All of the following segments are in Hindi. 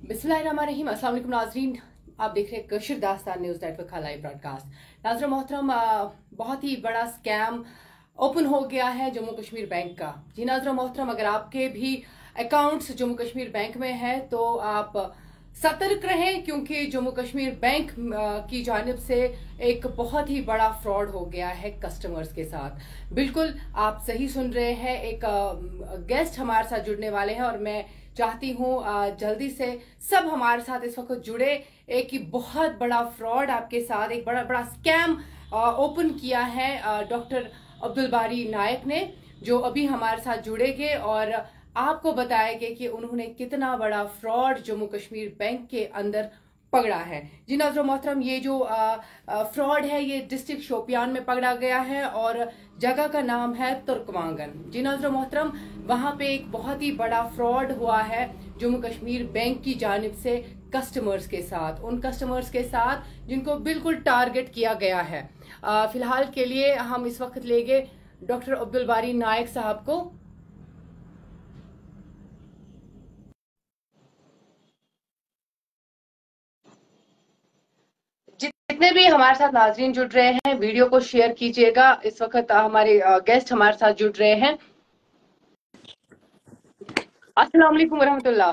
बिस्मिल्लाहिर्रहमानिर्रहीम। अस्सलाम वालेकुम नाज़रीन, आप देख रहे हैं कशिर दास्तान न्यूज़ नेटवर्क का लाइव ब्रॉडकास्ट। नाज़रीन मोहतरम, बहुत ही बड़ा स्कैम ओपन हो गया है जम्मू कश्मीर बैंक का। जी नाज़रीन मोहतरम, अगर आपके भी अकाउंट्स जम्मू कश्मीर बैंक में है तो आप सतर्क रहें, क्योंकि जम्मू कश्मीर बैंक की जानिब से एक बहुत ही बड़ा फ्रॉड हो गया है कस्टमर्स के साथ। बिल्कुल आप सही सुन रहे हैं, एक गेस्ट हमारे साथ जुड़ने वाले हैं और मैं चाहती हूँ जल्दी से सब हमारे साथ इस वक्त जुड़े। एक ही बहुत बड़ा फ्रॉड आपके साथ, एक बड़ा बड़ा स्कैम ओपन किया है डॉक्टर अब्दुल बारी नायक ने, जो अभी हमारे साथ जुड़ेंगे और आपको बताएंगे कि उन्होंने कितना बड़ा फ्रॉड जम्मू कश्मीर बैंक के अंदर पकड़ा है। जी नाज़रीन मोहतरम, ये जो फ्रॉड है ये डिस्ट्रिक्ट शोपियान में पकड़ा गया है और जगह का नाम है तुर्कवांगन। जी नाज़रीन मोहतरम, वहां पे एक बहुत ही बड़ा फ्रॉड हुआ है जम्मू कश्मीर बैंक की जानिब से कस्टमर्स के साथ, उन कस्टमर्स के साथ जिनको बिल्कुल टारगेट किया गया है। फिलहाल के लिए हम इस वक्त लेंगे डॉक्टर अब्दुल बारी नायक साहब को। जितने भी हमारे साथ नाजरीन जुड़ रहे हैं, वीडियो को शेयर कीजिएगा। इस वक्त हमारे गेस्ट हमारे साथ जुड़ रहे हैं। अस्सलाम वालेकुम वरहमतुल्लाह।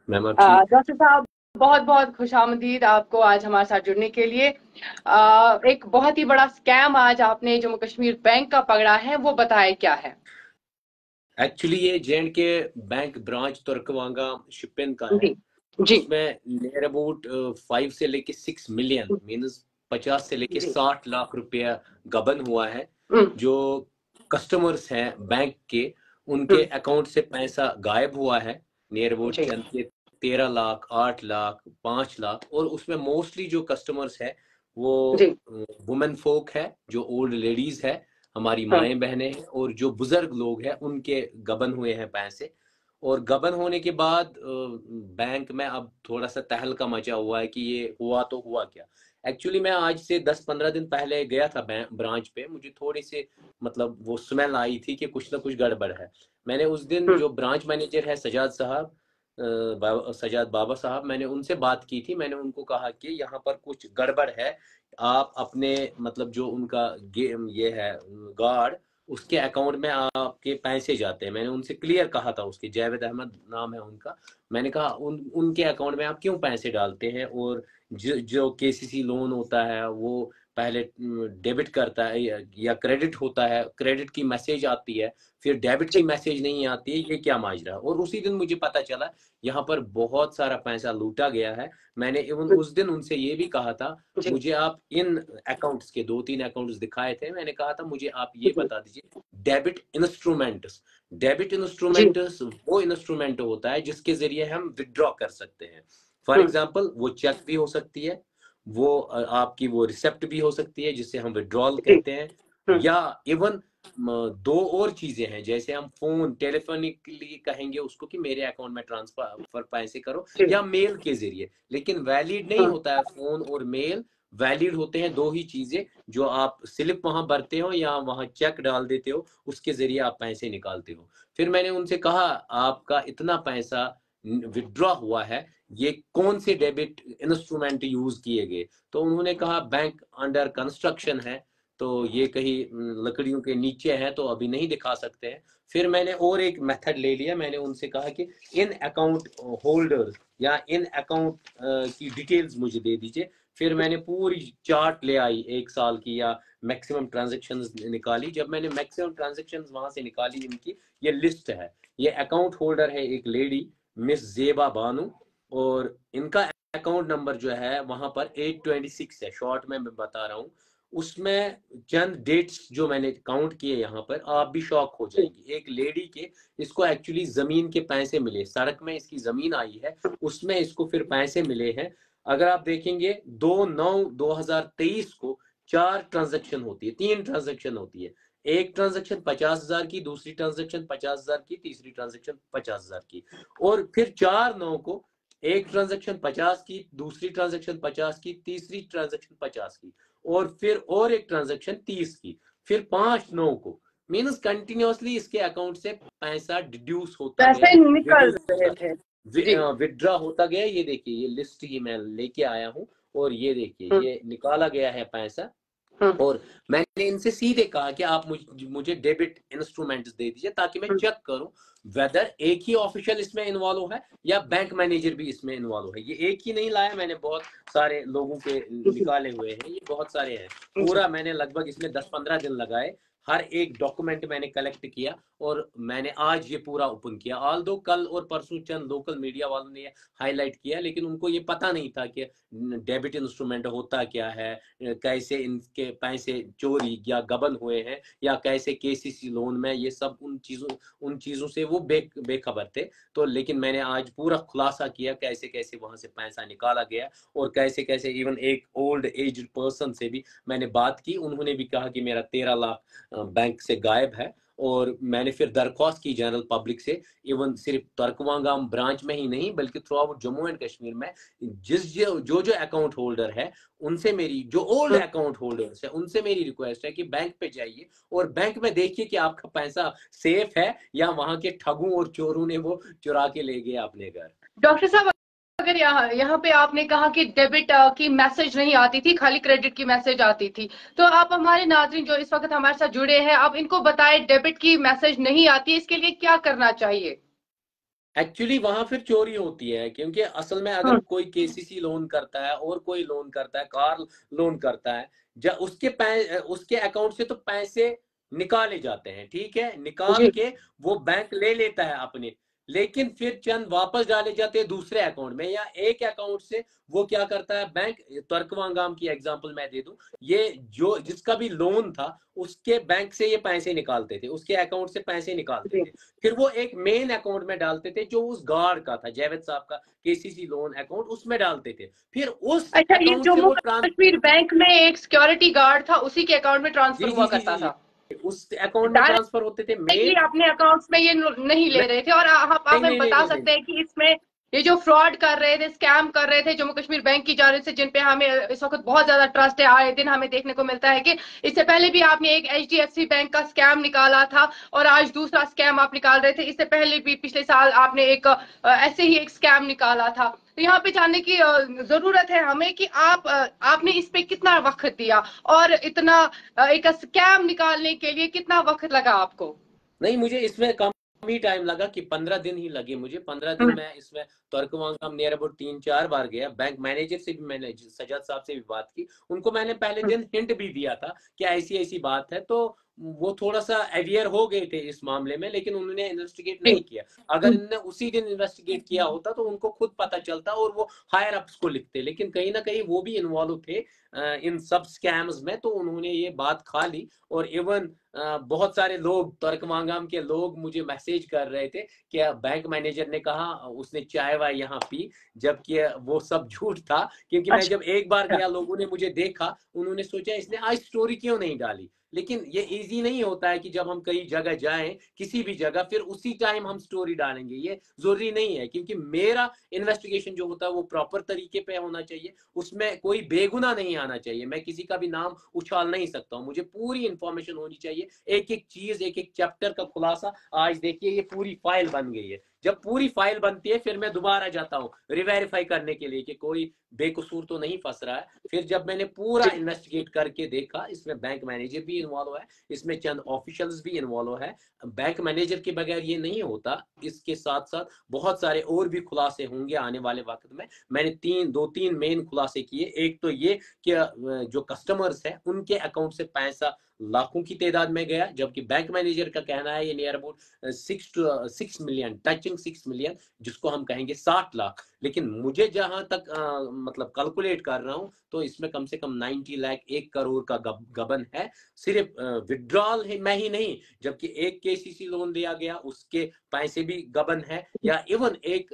डॉक्टर साहब, बहुत बहुत खुशामदीद आपको आज हमारे साथ जुड़ने के लिए। एक बहुत ही बड़ा स्कैम आज आपने जम्मू कश्मीर बैंक का पकड़ा है, वो बताए क्या है? एक्चुअली ये जेएंड के बैंक ब्रांच तुर्कवांगा शिपिन का है। जी उसमें नियर अबाउट 5 से लेके 6 मिलियन मीन्स 50 से लेके 60 लाख रुपया गबन हुआ है। जो कस्टमर्स हैं बैंक के, उनके अकाउंट से पैसा गायब हुआ है। Near about 13 lakh, 8 lakh, 5 lakh. और उसमें मोस्टली जो कस्टमर्स है वो वुमेन फोक है, जो ओल्ड लेडीज है, हमारी माएँ बहनें हैं, और जो बुजुर्ग लोग हैं उनके गबन हुए हैं पैसे। और गबन होने के बाद बैंक में अब थोड़ा सा तहलका मचा हुआ है कि ये हुआ तो हुआ क्या। एक्चुअली मैं आज से 10-15 दिन पहले गया था ब्रांच पे। मुझे थोड़ी सी मतलब वो स्मेल आई थी कि कुछ ना कुछ गड़बड़ है। मैंने उस दिन जो ब्रांच मैनेजर है सजाद साहब, सजाद बाबा साहब, मैंने उनसे बात की थी। मैंने उनको कहा कि यहाँ पर कुछ गड़बड़ है, आप अपने मतलब जो उनका ये है गार्ड, उसके अकाउंट में आपके पैसे जाते हैं। मैंने उनसे क्लियर कहा था, उसके जावेद अहमद नाम है उनका। मैंने कहा उनके अकाउंट में आप क्यों पैसे डालते हैं, और जो केसीसी लोन होता है वो पहले डेबिट करता है या क्रेडिट होता है, क्रेडिट की मैसेज आती है, फिर डेबिट की मैसेज नहीं आती है, ये क्या माजरा। और उसी दिन मुझे पता चला यहाँ पर बहुत सारा पैसा लूटा गया है। मैंने इवन उस दिन उनसे ये भी कहा था, मुझे आप इन अकाउंट्स के 2-3 अकाउंट्स दिखाए थे। मैंने कहा था मुझे आप ये बता दीजिए डेबिट इंस्ट्रूमेंट्स। डेबिट इंस्ट्रूमेंट्स वो इंस्ट्रूमेंट होता है जिसके जरिए हम विड्रॉ कर सकते हैं। फॉर एग्जांपल वो चेक भी हो सकती है, वो आपकी वो रिसेप्ट भी हो सकती है जिससे हम विड्रॉल कहते हैं, या इवन 2 और चीजें हैं, जैसे हम फोन टेलीफोनिकली कहेंगे उसको कि मेरे अकाउंट में ट्रांसफर पैसे करो, या मेल के जरिए। लेकिन वैलिड नहीं होता है फोन और मेल। वैलिड होते हैं 2 ही चीजें, जो आप स्लिप वहां भरते हो या वहां चेक डाल देते हो, उसके जरिए आप पैसे निकालते हो। फिर मैंने उनसे कहा आपका इतना पैसा विड्रॉ हुआ है, ये कौन से डेबिट इंस्ट्रूमेंट यूज किए गए। तो उन्होंने कहा बैंक अंडर कंस्ट्रक्शन है, तो ये कहीं लकड़ियों के नीचे है, तो अभी नहीं दिखा सकते हैं। फिर मैंने और एक मेथड ले लिया। मैंने उनसे कहा कि इन अकाउंट होल्डर्स या इन अकाउंट की डिटेल्स मुझे दे दीजिए। फिर मैंने पूरी चार्ट ले आई 1 साल की, या मैक्सिमम ट्रांजेक्शन्स निकाली। जब मैंने मैक्सिमम ट्रांजेक्शन्स वहां से निकाली, इनकी ये लिस्ट है। ये अकाउंट होल्डर है एक लेडी, मिस जेबा बानू, और इनका अकाउंट नंबर जो है वहां पर 826 है। शॉर्ट में मैं बता रहा हूँ। उसमें चंद डेट्स जो मैंने काउंट किए यहाँ पर, आप भी शॉक हो जाएंगी। एक लेडी के, इसको एक्चुअली जमीन के पैसे मिले, सड़क में इसकी जमीन आई है, उसमें इसको फिर पैसे मिले हैं। अगर आप देखेंगे 2/9/2023 को 4 ट्रांजेक्शन होती है, 3 ट्रांजेक्शन होती है। एक ट्रांजेक्शन 50,000 की, दूसरी ट्रांजेक्शन 50,000 की, तीसरी ट्रांजेक्शन 50,000 की। और फिर 4/9 को एक ट्रांजेक्शन 50 की, दूसरी ट्रांजेक्शन 50 की, तीसरी ट्रांजेक्शन 50 की, और फिर और एक ट्रांजेक्शन 30 की। फिर 5/9 को मीन्स कंटिन्यूअसली इसके अकाउंट से पैसा डिड्यूस होता गया, पैसे निकल रहे थे। जी। विड्रॉ होता गया। ये देखिए, ये लिस्ट ही मैं लेके आया हूँ, और ये देखिए ये निकाला गया है पैसा। और मैंने इनसे सीधे कहा कि आप मुझे डेबिट इंस्ट्रूमेंट्स दे दीजिए ताकि मैं चेक करूं वेदर एक ही ऑफिशियल इसमें इन्वॉल्व है या बैंक मैनेजर भी इसमें इन्वॉल्व है। ये एक ही नहीं लाया, मैंने बहुत सारे लोगों के निकाले हुए हैं, ये बहुत सारे हैं। पूरा मैंने लगभग इसमें 10-15 दिन लगाए, हर एक डॉक्यूमेंट मैंने कलेक्ट किया, और मैंने आज ये पूरा ओपन किया। ऑल दो कल और परसों चंद लोकल मीडिया वालों ने हाईलाइट किया, लेकिन उनको ये पता नहीं था कि डेबिट इंस्ट्रूमेंट होता क्या है, कैसे इनके पैसे चोरी या गबन हुए हैं, या कैसे केसीसी लोन में, ये सब उन चीजों से वो बेखबर थे। तो लेकिन मैंने आज पूरा खुलासा किया कैसे कैसे वहां से पैसा निकाला गया, और कैसे कैसे इवन एक ओल्ड एज्ड पर्सन से भी मैंने बात की, उन्होंने भी कहा कि मेरा 13 लाख बैंक से गायब है। और मैंने फिर दरख्वास्त की जनरल पब्लिक से, इवन सिर्फ तर्कवांगाम ब्रांच में ही नहीं बल्कि through out Jammu and Kashmir में जो अकाउंट होल्डर है उनसे, मेरी जो ओल्ड अकाउंट होल्डर्स है उनसे मेरी रिक्वेस्ट है कि बैंक पे जाइए और बैंक में देखिए कि आपका पैसा सेफ है या वहां के ठगों और चोरों ने वो चुरा के ले गए अपने घर। डॉक्टर साहब, अगर यहाँ पे आपने कहा कि डेबिट की मैसेज नहीं आती थी, खाली क्रेडिट की मैसेज आती थी, तो आप हमारे नाज़रीन जो इस वक्त हमारे साथ जुड़े हैं, आप इनको बताएं डेबिट की मैसेज नहीं आती, इसके लिए क्या करना चाहिए? एक्चुअली वहां फिर चोरी होती है, क्योंकि असल में अगर कोई केसीसी लोन करता है और कोई लोन करता है, कार लोन करता है, जब उसके अकाउंट से तो पैसे निकाले जाते हैं, ठीक है, निकाल के वो बैंक ले लेता है अपने, लेकिन फिर चंद वापस डाले जाते हैं दूसरे अकाउंट में, या एक अकाउंट से वो क्या करता है बैंक, तर्कवांगाम की एग्जांपल मैं दे दूं, ये जो जिसका भी लोन था उसके बैंक से ये पैसे निकालते थे, उसके अकाउंट से पैसे निकालते थे, फिर वो एक मेन अकाउंट में डालते थे जो उस गार्ड का था, जावेद साहब का केसीसी लोन अकाउंट, उसमें डालते थे, फिर उस अच्छा, ये अकाउंट से जम्मू वो कश्मीर बैंक में एक सिक्योरिटी गार्ड था, उसी के अकाउंट में ट्रांसफर जी हुआ जी जी करता जी था। जी, उस अकाउंट में ट्रांसफर होते थे डायरेक्टली मेन। अपने अकाउंट्स में ये नहीं ले रहे थे। और आप नहीं हमें नहीं नहीं बता नहीं नहीं, सकते हैं कि इसमें ये जो फ्रॉड कर रहे थे, स्कैम कर रहे थे जम्मू कश्मीर बैंक की जानिब से, जिन पे हमें इस वक्त बहुत ज्यादा ट्रस्ट है, आए दिन हमें देखने को मिलता है कि इससे पहले भी आपने एक एचडीएफसी बैंक का स्कैम निकाला था और आज दूसरा स्कैम आप निकाल रहे थे, इससे पहले भी पिछले साल आपने एक ऐसे ही एक स्कैम निकाला था। तो यहाँ पे जानने की जरूरत है हमें कि आपने इस पे कितना वक्त दिया और इतना एक स्कैम निकालने के लिए कितना वक्त लगा आपको? नहीं, मुझे इसमें कम ही टाइम लगा कि 15 दिन ही लगे मुझे। 15 दिन मैं इसमें तर्कवांगम नियर अबाउट 3-4 बार गया, बैंक मैनेजर से भी मैंने, सजाद साहब से भी बात की, उनको मैंने पहले दिन हिंट भी दिया था कि ऐसी ऐसी बात है, तो वो थोड़ा सा अवेयर हो गए थे इस मामले में, लेकिन उन्होंने इन्वेस्टिगेट नहीं किया। अगर इन्होंने उसी दिन इन्वेस्टिगेट किया होता तो उनको खुद पता चलता और वो हायर अप्स को लिखते, लेकिन कहीं ना कहीं वो भी इन्वॉल्व थे इन सब स्कैम्स में, तो उन्होंने ये बात खा ली। और इवन बहुत सारे लोग, तर्कवांगम के लोग मुझे मैसेज कर रहे थे कि बैंक मैनेजर ने कहा उसने चाय वाय यहाँ पी, जबकि वो सब झूठ था, क्योंकि मैं जब एक बार गया लोगों ने मुझे देखा, उन्होंने सोचा इसने आज स्टोरी क्यों नहीं डाली। लेकिन ये इजी नहीं होता है कि जब हम कई जगह जाएं, किसी भी जगह, फिर उसी टाइम हम स्टोरी डालेंगे, ये जरूरी नहीं है, क्योंकि मेरा इन्वेस्टिगेशन जो होता है वो प्रॉपर तरीके पे होना चाहिए, उसमें कोई बेगुनाह नहीं आना चाहिए, मैं किसी का भी नाम उछाल नहीं सकता हूँ, मुझे पूरी इंफॉर्मेशन होनी चाहिए, एक एक चीज, एक एक चैप्टर का खुलासा। आज देखिए ये पूरी फाइल बन गई है, जब पूरी फाइल बनती है फिर मैं दोबारा जाता हूँ रिवेरीफाई करने के लिए कि कोई बेकसूर तो नहीं फंस रहा है। फिर जब मैंने पूरा इन्वेस्टिगेट करके देखा, इसमें बैंक मैनेजर भी इन्वॉल्व है, इसमें चंद ऑफिशियल्स भी इन्वॉल्व है, बैंक मैनेजर के बगैर ये नहीं होता, इसके साथ साथ बहुत सारे और भी खुलासे होंगे आने वाले वक्त में। मैंने दो तीन मेन खुलासे किए। एक तो ये कि जो कस्टमर्स है उनके अकाउंट से पैसा लाखों की तादाद में गया, जबकि बैंक मैनेजर का कहना है ये near about 6 million, touching 6 million, जिसको हम कहेंगे 60 लाख। लेकिन मुझे जहां तक मतलब कैलकुलेट कर रहा हूं, तो इसमें कम से कम 90 लाख, 1 करोड़ का गबन है, सिर्फ विड्रॉल में ही नहीं, जबकि एक केसीसी लोन दिया गया उसके पैसे भी गबन है, या इवन एक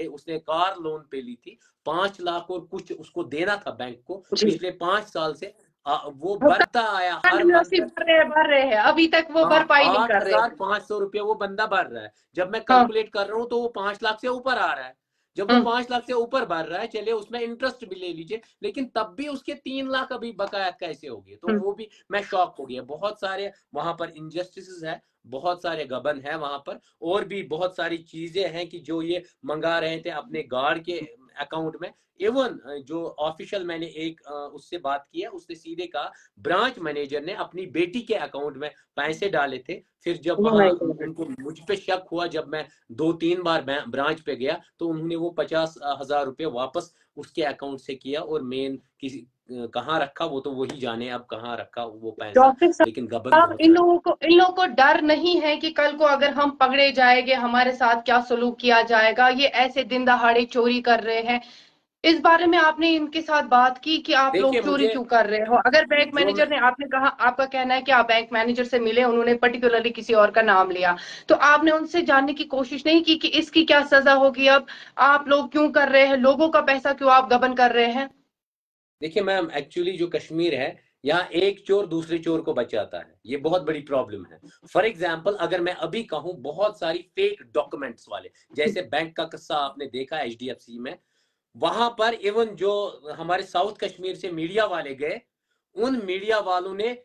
उसने कार लोन पे ली थी, 5 लाख और कुछ उसको देना था बैंक को पिछले 5 साल से, वो बढ़ता आया हर मंथ। भर रहे हैं, अभी तक वो हाँ, भरपाई नहीं कर रहे। 8,500 रुपया वो बंदा भर रहा है। जब मैं कैलकुलेट कर रहा हूँ तो वो 5 लाख से ऊपर आ रहा है। जब वो 5 लाख से ऊपर भर रहा है, चलिए उसमें इंटरेस्ट भी ले लीजिए, लेकिन तब भी उसके 3 लाख अभी बकाया कैसे हो गए, तो वो भी मैं शॉक हो गया। बहुत सारे वहां पर इनजस्टिस है, बहुत सारे गबन है वहां पर, और भी बहुत सारी चीजें हैं कि जो ये मंगा रहे थे अपने गार्ड के अकाउंट में। इवन जो ऑफिशियल मैंने एक उससे बात की है, उसने सीधे कहा ब्रांच मैनेजर ने अपनी बेटी के अकाउंट में पैसे डाले थे। फिर जब वहां उनको मुझ पे शक हुआ, जब मैं 2-3 बार ब्रांच पे गया, तो उन्होंने वो 50,000 रुपये वापस उसके अकाउंट से किया, और मेन किसी कहाँ रखा वो तो वही जाने अब कहाँ रखा वो पैसा, लेकिन गबन बहुत इन लोगों को डर नहीं है कि कल को अगर हम पकड़े जाएंगे हमारे साथ क्या सलूक किया जाएगा? ये ऐसे दिन दहाड़े चोरी कर रहे हैं, इस बारे में आपने इनके साथ बात की कि आप लोग चोरी क्यों कर रहे हो? अगर बैंक मैनेजर ने, आपने कहा, आपका कहना है कि आप बैंक मैनेजर से मिले, उन्होंने पर्टिकुलरली किसी और का नाम लिया, तो आपने उनसे जानने की कोशिश नहीं की कि इसकी क्या सजा होगी? अब आप लोग क्यों कर रहे हैं? लोगों का पैसा क्यों आप गबन कर रहे हैं? देखिए मैम, एक्चुअली जो कश्मीर है, यहाँ एक चोर दूसरे चोर को बचाता है, ये बहुत बड़ी प्रॉब्लम है। फॉर एग्जाम्पल अगर मैं अभी कहूँ, बहुत सारी फेक डॉक्यूमेंट्स वाले, जैसे बैंक का किस्सा आपने देखा HDFC में, वहां पर इवन जो हमारे साउथ कश्मीर से मीडिया वाले गए, उन मीडिया वालों ने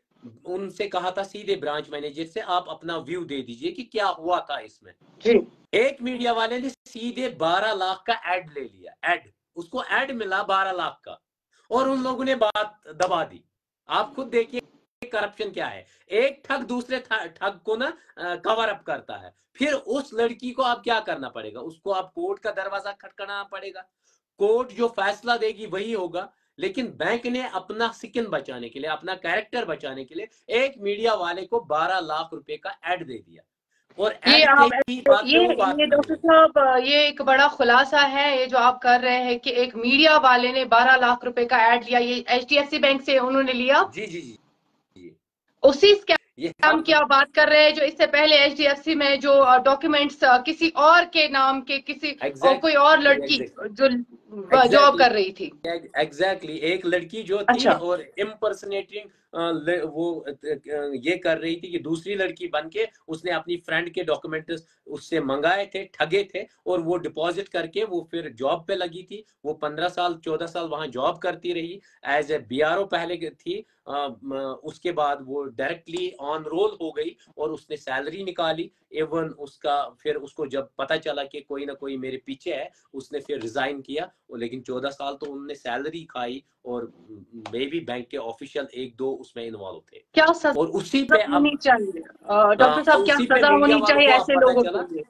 उनसे कहा था सीधे ब्रांच मैनेजर से, आप अपना व्यू दे दीजिए कि क्या हुआ था इसमें। एक मीडिया वाले ने सीधे 12 लाख का एड ले लिया, एड, उसको एड मिला 12 लाख का, और उन लोगों ने बात दबा दी। आप खुद देखिए करप्शन क्या है। एक ठग दूसरे ठग को ना कवर अप करता है। फिर उस लड़की को आप क्या करना पड़ेगा, उसको आप कोर्ट का दरवाजा खटखटाना पड़ेगा, कोर्ट जो फैसला देगी वही होगा। लेकिन बैंक ने अपना स्किन बचाने के लिए, अपना कैरेक्टर बचाने के लिए, एक मीडिया वाले को 12 लाख रुपए का एड दे दिया, और ये डॉक्टर साहब, ये एक बड़ा खुलासा है ये जो आप कर रहे हैं कि एक मीडिया वाले ने 12 लाख रुपए का ऐड लिया। ये HDFC बैंक से उन्होंने लिया? जी जी जी, उसी स्कैम की आप बात कर रहे हैं जो इससे पहले HDFC में जो डॉक्यूमेंट्स किसी और के नाम के, किसी कोई और लड़की जो जॉब कर रही थी। एग्जैक्टली एक लड़की जो थी, अच्छा। और इम्पर्सनेटिंग वो ये कर रही थी कि दूसरी लड़की बनके उसने अपनी फ्रेंड के डॉक्यूमेंट उससे मंगाए थे, ठगे थे, और वो डिपॉजिट करके वो फिर जॉब पे लगी थी। वो 15 साल 14 साल वहां जॉब करती रही, एज ए BRO पहले थी। उसके बाद वो डायरेक्टली ऑन रोल हो गई और उसने सैलरी निकाली। इवन उसका फिर उसको जब पता चला कि कोई ना कोई मेरे पीछे है, उसने फिर रिजाइन किया। लेकिन 14 साल तो उन्होंने सैलरी खाई, और मे भी बैंक के ऑफिशियल 1-2 उसमें इन्वॉल्व थे। क्या सजा और उसी पे होनी चाहिए डॉक्टर साहब? क्या सजा होनी चाहिए ऐसे लोगों को?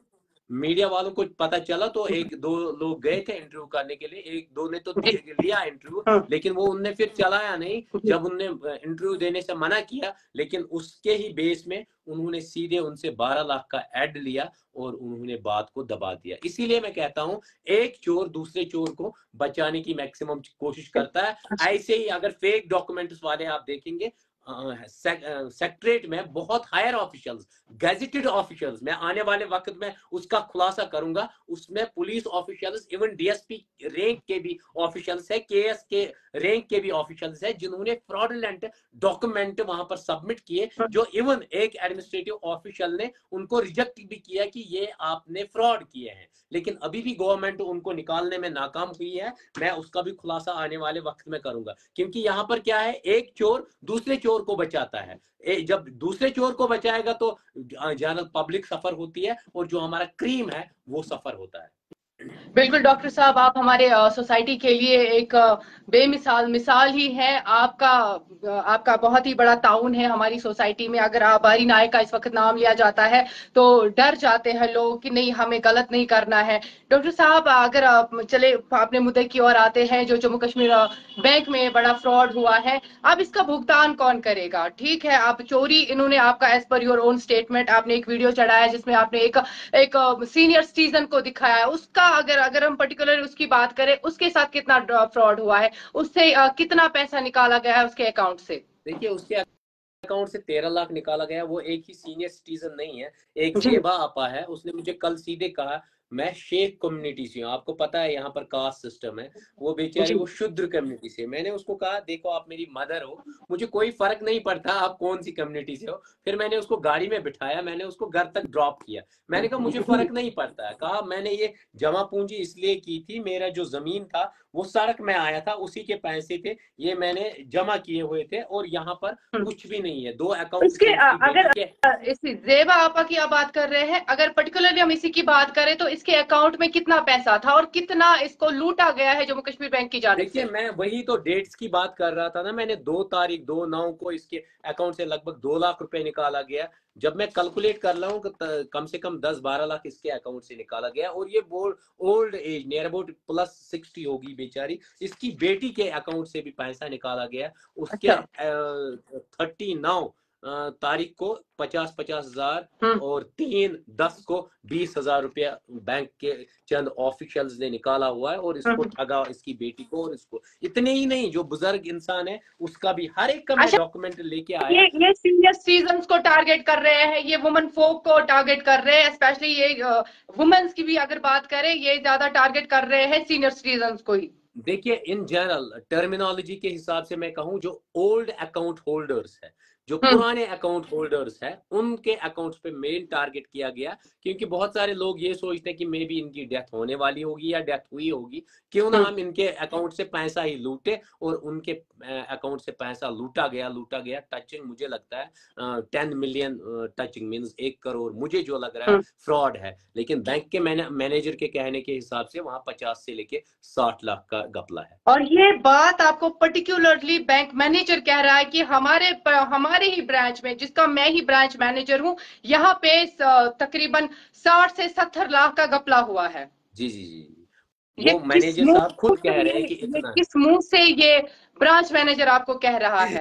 मीडिया वालों को पता चला तो 1-2 लोग गए थे इंटरव्यू करने के लिए, 1-2 ने तो लिया इंटरव्यू, लेकिन वो उनने फिर चलाया नहीं। जब उनने इंटरव्यू देने से मना किया, लेकिन उसके ही बेस में उन्होंने सीधे उनसे 12 लाख का ऐड लिया और उन्होंने बात को दबा दिया। इसीलिए मैं कहता हूं, एक चोर दूसरे चोर को बचाने की मैक्सिमम कोशिश करता है। ऐसे ही अगर फेक डॉक्यूमेंट्स वाले आप देखेंगे, सेक्रेटरीट में बहुत हायर ऑफिशियल्स, गैजेटेड ऑफिशियल्स, मैं आने वाले वक्त में उसका खुलासा करूंगा, उसमें police officials, even DSP rank के भी ऑफिशियल्स है, KS के रैंक के भी ऑफिशियल्स है, जिन्होंने फ्रॉडुलेंट डॉक्यूमेंट वहां पर सबमिट किए, जो इवन एक एडमिनिस्ट्रेटिव ऑफिशियल ने उनको रिजेक्ट भी किया कि ये आपने फ्रॉड किए हैं। लेकिन अभी भी गवर्नमेंट उनको निकालने में नाकाम हुई है। मैं उसका भी खुलासा आने वाले वक्त में करूंगा, क्योंकि यहाँ पर क्या है, एक चोर दूसरे चोर को बचाता है। जब दूसरे चोर को बचाएगा तो जनरल पब्लिक सफर होती है, और जो हमारा क्रीम है वो सफर होता है। बिल्कुल डॉक्टर साहब, आप हमारे सोसाइटी के लिए एक बेमिसाल मिसाल ही है। आपका बहुत ही बड़ा ताउन है हमारी सोसाइटी में। अगर आबारी नायक का इस वक्त नाम लिया जाता है तो डर जाते हैं लोग कि नहीं, हमें गलत नहीं करना है। डॉक्टर साहब, अगर आप चले अपने मुद्दे की ओर आते हैं, जो जम्मू कश्मीर बैंक में बड़ा फ्रॉड हुआ है, अब इसका भुगतान कौन करेगा? ठीक है, आप चोरी, इन्होंने आपका as per your own statement आपने एक वीडियो चढ़ाया जिसमें आपने एक सीनियर सिटीजन को दिखाया है। उसका अगर हम पर्टिकुलर उसकी बात करें, उसके साथ कितना फ्रॉड हुआ है, उससे कितना पैसा निकाला गया है उसके अकाउंट से? देखिए, उसके अकाउंट से 13 लाख निकाला गया। वो एक ही सीनियर सिटीजन नहीं है, एक जेबा आपा है। उसने मुझे कल सीधे कहा, मैं शेख कम्युनिटी से हूँ, आपको पता है यहाँ पर कास्ट सिस्टम है, वो बेचारी वो शूद्र कम्युनिटी से। मैंने उसको कहा देखो आप मेरी मदर हो, मुझे कोई फर्क नहीं पड़ता आप कौन सी कम्युनिटी से हो। फिर मैंने उसको गाड़ी में बिठाया, मैंने उसको घर तक ड्रॉप किया, मैंने कहा मुझे फर्क नहीं पड़ता है, कहा मैंने ये जमा पूंजी इसलिए की थी, मेरा जो जमीन था वो सड़क में आया था, उसी के पैसे थे, ये मैंने जमा किए हुए थे, और यहाँ पर कुछ भी नहीं है। 2 अकाउंट इसके थे उसकी बेटी अगर के। इस जेबा आपा की आप बात कर रहे हैं, अगर पर्टिकुलरली हम इसी की बात करें तो इसके अकाउंट में कितना पैसा था और कितना इसको लूटा गया है जम्मू कश्मीर बैंक की जानिब देखिए से? मैं वही तो डेट्स की बात कर रहा था ना, मैंने 2 तारीख 2/9 को इसके अकाउंट से लगभग 2 लाख रुपए निकाला गया। जब मैं कैलकुलेट कर रहा हूँ कम से कम 10-12 लाख इसके अकाउंट से निकाला गया, और ये ओल्ड एज नियर अबाउट +60 होगी बेचारी, इसकी बेटी के अकाउंट से भी पैसा निकाला गया। उसके अच्छा। 39 तारीख को 50-50 हजार और 3/10 को 20 हजार रुपया बैंक के चंद ऑफिशियल्स ने निकाला हुआ है, और इसको ठगा इसकी बेटी को, और इसको इतने ही नहीं जो बुजुर्ग इंसान है उसका भी हर एक का मैं डॉक्यूमेंट लेके आया। ये सीनियर सिटीजन्स को टारगेट कर रहे हैं, ये वुमेन फोक को टारगेट कर रहे हैं, स्पेशली ये वुमेन्स की भी अगर बात करें, ये ज्यादा टारगेट कर रहे हैं सीनियर सिटीजन्स को ही। देखिए इन जनरल टर्मिनोलॉजी के हिसाब से मैं कहूं, जो ओल्ड अकाउंट होल्डर्स है, जो पुराने अकाउंट होल्डर्स है, उनके अकाउंट्स पे मेन टारगेट किया गया, क्योंकि बहुत सारे लोग ये सोचते हैं कि मे बी इनकी डेथ होने वाली होगी या डेथ हुई होगी, क्यों ना हम इनके अकाउंट से पैसा ही लूटे, और उनके अकाउंट से पैसा लूटा गया। टचिंग मुझे लगता है 10 मिलियन, टचिंग मींस 1 करोड़ मुझे जो लग रहा है फ्रॉड है, लेकिन बैंक के मैनेजर के कहने के हिसाब से वहां 50 से लेके 60 लाख का घपला है। और ये बात आपको पर्टिकुलरली बैंक मैनेजर कह रहा है कि हमारे ही ब्रांच में, जिसका मैं ही ब्रांच मैनेजर हूं, यहाँ पे तकरीबन 60 से 70 लाख का घपला हुआ है। जी जी जी, ये वो किस मैनेजर मुंह साहब खुद से कह रहे हैं कि ये इतना। किस मुंह से ये ब्रांच मैनेजर आपको कह रहा है?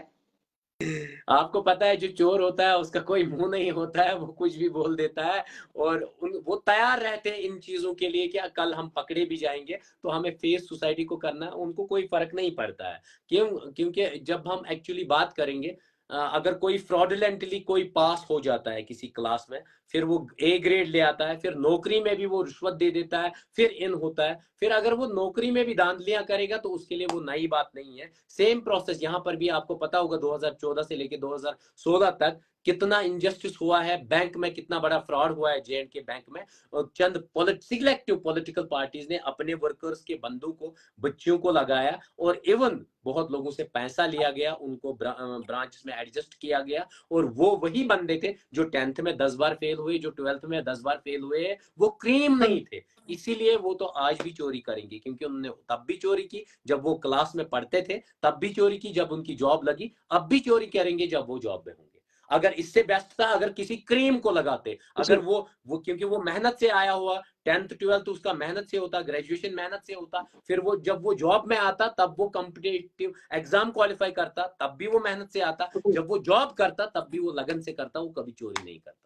आपको पता है जो चोर होता है उसका कोई मुंह नहीं होता है, वो कुछ भी बोल देता है, और वो तैयार रहते हैं इन चीजों के लिए कि कल हम पकड़े भी जाएंगे तो हमें फेस सोसाइटी को करना है, उनको कोई फर्क नहीं पड़ता है। क्योंकि जब हम एक्चुअली बात करेंगे, अगर कोई फ्रॉडुलेंटली कोई पास हो जाता है किसी क्लास में, फिर वो A ग्रेड ले आता है, फिर नौकरी में भी वो रिश्वत दे देता है, फिर इन होता है, फिर अगर वो नौकरी में भी धांधलियां करेगा तो उसके लिए वो नई बात नहीं है। सेम प्रोसेस यहाँ पर भी आपको पता होगा, 2014 से लेके 2016 तक कितना इनजस्टिस हुआ है बैंक में, कितना बड़ा फ्रॉड हुआ है J&K बैंक में, और चंद सिलेक्टिव पॉलिटिकल पार्टीज ने अपने वर्कर्स के बंधु को, बच्चियों को लगाया, और इवन बहुत लोगों से पैसा लिया गया, उनको ब्रांच में एडजस्ट किया गया, और वो वही बंदे थे जो 10th में 10 बार फेल हुए, जो 12th में 10 बार फेल हुए, वो क्रीम नहीं थे। इसीलिए वो तो आज भी चोरी करेंगे, क्योंकि उन्होंने तब भी चोरी की जब वो क्लास में पढ़ते थे, तब भी चोरी की जब उनकी जॉब लगी, अब भी चोरी करेंगे जब वो जॉब में होंगे। अगर इससे बेस्ट था अगर किसी क्रीम को लगाते, अगर वो क्योंकि वो मेहनत से आया हुआ, 10th 12th उसका मेहनत से होता, ग्रेजुएशन मेहनत से होता, फिर वो जब वो जॉब में आता तब वो कॉम्पिटिटिव एग्जाम क्वालिफाई करता, तब भी वो मेहनत से आता, जब वो जॉब करता तब भी वो लगन से करता, वो कभी चोरी नहीं करता।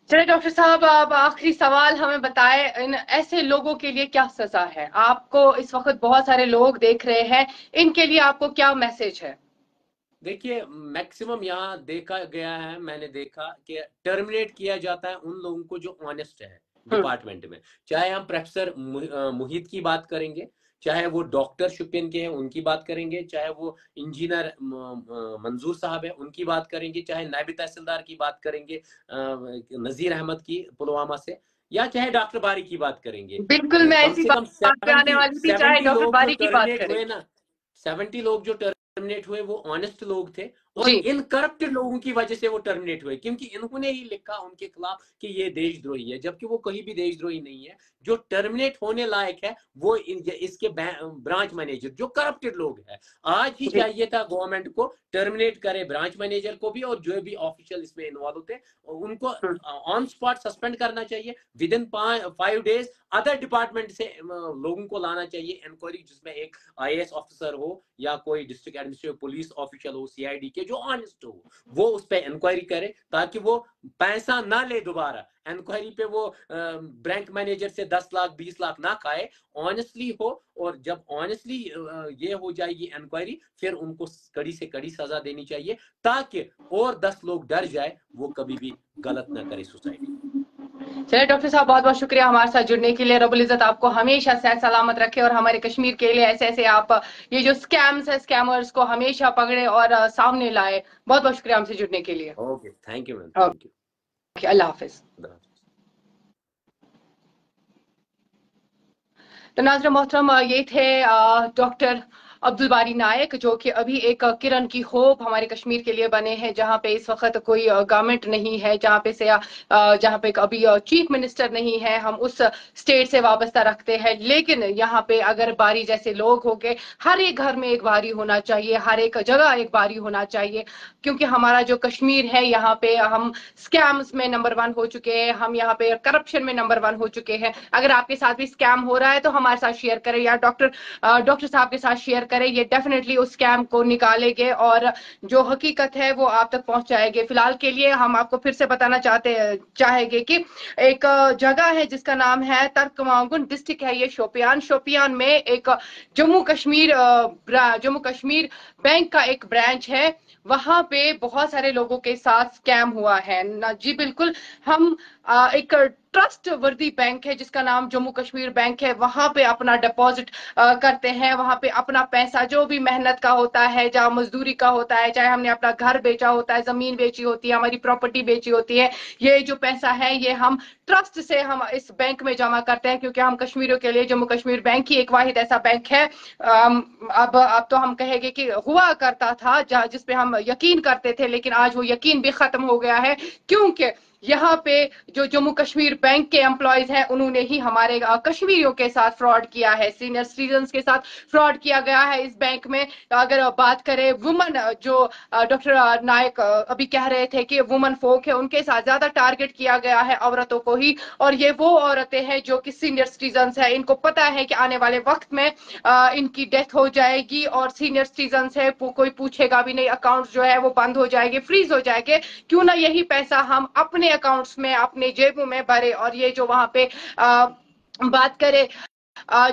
चलिए डॉक्टर साहब, आप आखिरी सवाल हमें बताएं, इन ऐसे लोगों के लिए क्या सजा है? आपको इस वक्त बहुत सारे लोग देख रहे हैं, इनके लिए आपको क्या मैसेज है? देखिए मैक्सिमम यहाँ देखा गया है, मैंने देखा कि टर्मिनेट किया जाता है उन लोगों को जो ऑनेस्ट है डिपार्टमेंट में, चाहे हम प्रोफेसर मुहित की बात करेंगे, चाहे वो डॉक्टर शुपिन के हैं उनकी बात करेंगे, चाहे वो इंजीनियर मंजूर साहब है उनकी बात करेंगे, चाहे नायब तहसीलदार की बात करेंगे नजीर अहमद की पुलवामा से, या चाहे डॉक्टर बारी की बात करेंगे। बिल्कुल, मैं कम इसी से बात कम पे आने वाली थी, चाहे 70 डॉक्टर लोग जो बारी की बात टर्मिनेट करें। हुए ना, 70 लोग जो टर्मिनेट हुए वो ऑनेस्ट लोग थे, और जी। इन करप्टेड लोगों की वजह से वो टर्मिनेट हुए, क्योंकि इन्होंने ही लिखा उनके खिलाफ कि ये देशद्रोही है, जबकि वो कहीं भी देशद्रोही नहीं है। जो टर्मिनेट होने लायक है वो इसके ब्रांच मैनेजर जो करप्टेड लोग हैं। आज ही चाहिए था गवर्नमेंट को टर्मिनेट करे ब्रांच मैनेजर को भी, और जो भी ऑफिशियल इसमें इन्वॉल्व होते उनको ऑन स्पॉट सस्पेंड करना चाहिए, with in 5 days other department से लोगों को लाना चाहिए इंक्वायरी, जिसमें एक IAS ऑफिसर हो या कोई डिस्ट्रिक्ट एडमिनिस्ट्रेटिव पुलिस ऑफिशियल हो, CID के जो ऑनेस्ट हो, वो उस पर इंक्वायरी करे, ताकि वो पैसा ना ले दोबारा इंक्वायरी पे, वो बैंक मैनेजर से 10 लाख 20 लाख ना खाए, ऑनेस्टली हो, और जब ऑनेस्टली ये हो जाएगी इंक्वायरी, फिर उनको कड़ी से कड़ी सजा देनी चाहिए, ताकि और 10 लोग डर जाए, वो कभी भी गलत ना करे सोसाइटी। चलिए डॉक्टर साहब, बहुत बहुत शुक्रिया हमारे साथ जुड़ने के लिए। रब्बुल इज्जत आपको हमेशा सेहत सलामत रखे और हमारे कश्मीर के लिए ऐसे ऐसे आप ये जो स्कैम्स है, स्कैमर्स को हमेशा पकड़े और सामने लाए। बहुत बहुत शुक्रिया हमसे जुड़ने के लिए। Okay, thank you ma'am, thank okay, Allah Hafiz. You. तो नाज़रीन मोहतरम, ये थे डॉक्टर अब्दुल बारी नायक, जो कि अभी एक किरण की होप हमारे कश्मीर के लिए बने हैं, जहां पे इस वक्त कोई गवर्नमेंट नहीं है, जहां पे से जहां पे अभी चीफ मिनिस्टर नहीं है। हम उस स्टेट से वाबस्ता रखते हैं, लेकिन यहाँ पे अगर बारी जैसे लोग हो गए, हर एक घर में एक बारी होना चाहिए, हर एक जगह एक बारी होना चाहिए, क्योंकि हमारा जो कश्मीर है, यहाँ पे हम स्कैम्स में नंबर 1 हो चुके हैं, हम यहाँ पे करप्शन में नंबर 1 हो चुके हैं। अगर आपके साथ भी स्कैम हो रहा है तो हमारे साथ शेयर करें, या डॉक्टर साहब के साथ शेयर करें। ये डेफिनेटली उस स्कैम को निकालेंगे और जो हकीकत है वो आप तक पहुंचाएंगे। फिलहाल के लिए हम आपको फिर से बताना चाहेंगे कि एक जगह है जिसका नाम है तर्कमांगुन, डिस्ट्रिक्ट है ये शोपियान में एक जम्मू कश्मीर बैंक का एक ब्रांच है। वहां पे बहुत सारे लोगों के साथ स्कैम हुआ है ना जी। बिल्कुल, हम एक ट्रस्ट वर्दी बैंक है जिसका नाम जम्मू कश्मीर बैंक है, वहां पे अपना डिपॉजिट करते हैं। वहां पे अपना पैसा जो भी मेहनत का होता है, चाहे मजदूरी का होता है, चाहे हमने अपना घर बेचा होता है, जमीन बेची होती है, हमारी प्रॉपर्टी बेची होती है, ये जो पैसा है ये हम ट्रस्ट से हम इस बैंक में जमा करते हैं, क्योंकि हम कश्मीरियों के लिए जम्मू कश्मीर बैंक ही एक वाहिद ऐसा बैंक है। अब तो हम कहेंगे कि हुआ करता था जिसपे हम यकीन करते थे, लेकिन आज वो यकीन भी खत्म हो गया है, क्योंकि यहाँ पे जो जम्मू कश्मीर बैंक के एम्प्लॉयज हैं उन्होंने ही हमारे कश्मीरियों के साथ फ्रॉड किया है, सीनियर सिटीजन्स के साथ फ्रॉड किया गया है इस बैंक में। अगर बात करें वुमन, जो डॉक्टर नायक अभी कह रहे थे कि वुमन फोक है, उनके साथ ज्यादा टारगेट किया गया है, औरतों को ही। और ये वो औरतें हैं जो कि सीनियर सिटीजन्स है, इनको पता है कि आने वाले वक्त में इनकी डेथ हो जाएगी और सीनियर सिटीजन्स है, कोई पूछेगा भी नहीं, अकाउंट जो है वो बंद हो जाएंगे, फ्रीज हो जाएंगे। क्यों ना यही पैसा हम अपने अकाउंट्स में, अपने जेबों में भरे। और ये जो वहां पे बात करें,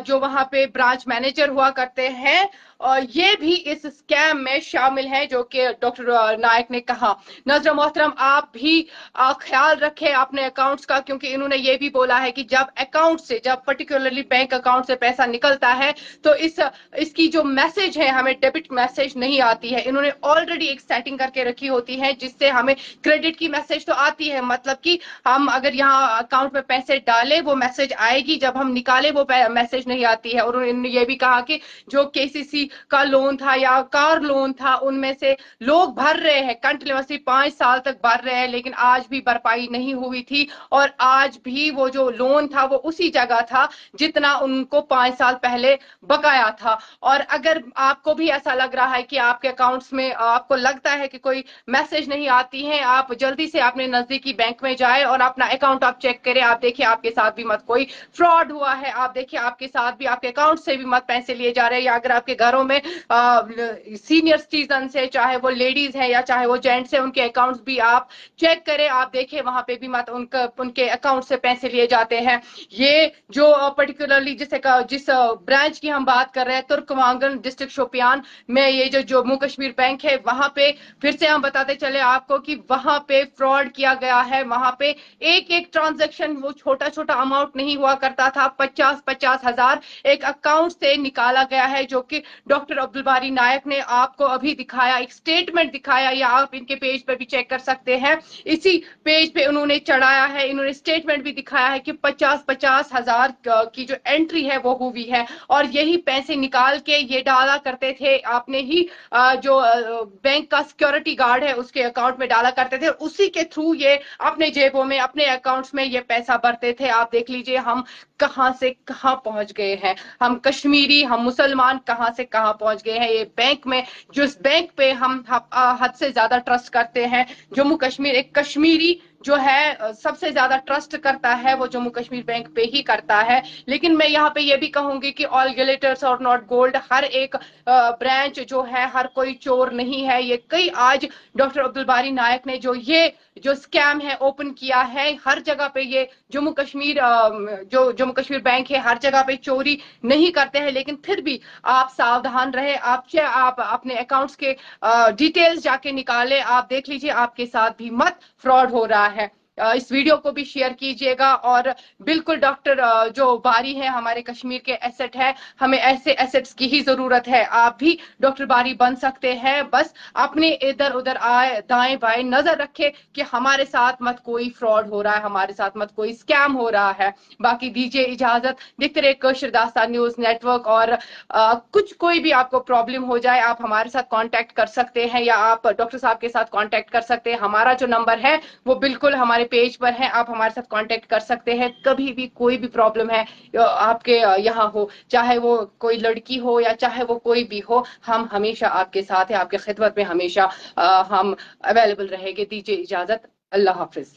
जो वहां पे ब्रांच मैनेजर हुआ करते हैं, और ये भी इस स्कैम में शामिल है, जो कि डॉक्टर नायक ने कहा। नजर मोहतरम, आप भी ख्याल रखें अपने अकाउंट्स का, क्योंकि इन्होंने ये भी बोला है कि जब अकाउंट से, जब पर्टिकुलरली बैंक अकाउंट से पैसा निकलता है तो इसकी जो मैसेज है, हमें डेबिट मैसेज नहीं आती है। इन्होंने ऑलरेडी एक सेटिंग करके रखी होती है जिससे हमें क्रेडिट की मैसेज तो आती है, मतलब कि हम अगर यहाँ अकाउंट में पैसे डालें वो मैसेज आएगी, जब हम निकाले वो मैसेज नहीं आती है। और उन्होंने ये भी कहा कि जो केसीसी का लोन था या कार लोन था, उनमें से लोग भर रहे हैं कंटिन्यूसली, 5 साल तक भर रहे हैं, लेकिन आज भी भरपाई नहीं हुई थी। और आज भी वो जो लोन था वो उसी जगह था जितना उनको 5 साल पहले बकाया था। और अगर आपको भी ऐसा लग रहा है कि आपके अकाउंट्स में आपको लगता है कि कोई मैसेज नहीं आती है, आप जल्दी से अपने नजदीकी बैंक में जाए और अपना अकाउंट आप चेक करें। आप देखिए आपके साथ भी मत कोई फ्रॉड हुआ है, आप देखिए आपके साथ भी, आपके अकाउंट से भी मत पैसे लिए जा रहे हैं, या अगर आपके घरों में सीनियर सिटीजन है, चाहे वो लेडीज है या चाहे वो जेंट्स है, उनके अकाउंट्स भी आप चेक करें। आप देखें वहां पे भी मत उनके अकाउंट से पैसे लिए जाते हैं। ये जो पर्टिकुलरली जिस ब्रांच की हम बात कर रहे हैं, तुर्कमांगन डिस्ट्रिक्ट शोपियान में, ये जो जम्मू कश्मीर बैंक है, वहां पे फिर से हम बताते चले आपको कि वहां पे फ्रॉड किया गया है। वहां पे एक एक ट्रांजैक्शन, वो छोटा छोटा अमाउंट नहीं हुआ करता था, 50-50 हजार एक अकाउंट से निकाला गया है, जो कि डॉक्टर अब्दुल बारी नायक ने आपको अभी दिखाया, एक स्टेटमेंट दिखाया, या आप इनके पेज पे भी चेक कर सकते हैं। इसी पेज पे उन्होंने चढ़ाया है, इन्होंने स्टेटमेंट भी दिखाया है कि 50-50 हजार की जो एंट्री है वो हुई है। और यही पैसे निकाल के ये डाला करते थे, आपने ही जो बैंक का सिक्योरिटी गार्ड है उसके अकाउंट में डाला करते थे, उसी के थ्रू ये अपने जेबों में, अपने अकाउंट्स में ये पैसा भरते थे। आप देख लीजिए हम कहां से कहां पहुंच गए हैं, हम कश्मीरी, हम मुसलमान कहां से कहां पहुंच गए हैं। ये बैंक में, जिस बैंक पे हम हद से ज्यादा ट्रस्ट करते हैं, जम्मू कश्मीर, एक कश्मीरी जो है सबसे ज्यादा ट्रस्ट करता है, वो जम्मू कश्मीर बैंक पे ही करता है। लेकिन मैं यहाँ पे ये भी कहूंगी कि ऑल ग्लिटर्स और नॉट गोल्ड, हर एक ब्रांच जो है, हर कोई चोर नहीं है। ये कई आज डॉक्टर अब्दुल बारी नायक ने जो स्कैम है ओपन किया है, हर जगह पे ये जम्मू कश्मीर जो जम्मू कश्मीर बैंक है, हर जगह पे चोरी नहीं करते हैं। लेकिन फिर भी आप सावधान रहे, आप अपने अकाउंट्स के डिटेल्स जाके निकाले, आप देख लीजिए आपके साथ भी मत फ्रॉड हो रहा है। इस वीडियो को भी शेयर कीजिएगा। और बिल्कुल डॉक्टर जो बारी है हमारे कश्मीर के एसेट है, हमें ऐसे एसेट्स की ही जरूरत है। आप भी डॉक्टर बारी बन सकते हैं, बस अपने इधर उधर आए दाएं बाएं नजर रखे कि हमारे साथ मत कोई फ्रॉड हो रहा है, हमारे साथ मत कोई स्कैम हो रहा है। बाकी दीजिए इजाजत, देखते रहे कशीर दास्तान न्यूज नेटवर्क। और कुछ कोई भी आपको प्रॉब्लम हो जाए आप हमारे साथ कांटेक्ट कर सकते हैं, या आप डॉक्टर साहब के साथ कांटेक्ट कर सकते हैं। हमारा जो नंबर है वो बिल्कुल हमारे पेज पर है, आप हमारे साथ कांटेक्ट कर सकते हैं। कभी भी कोई भी प्रॉब्लम है आपके यहाँ हो, चाहे वो कोई लड़की हो या चाहे वो कोई भी हो, हम हमेशा आपके साथ है, आपके खिदमत में हमेशा हम अवेलेबल रहेंगे। दीजिए इजाजत, अल्लाह हाफिज।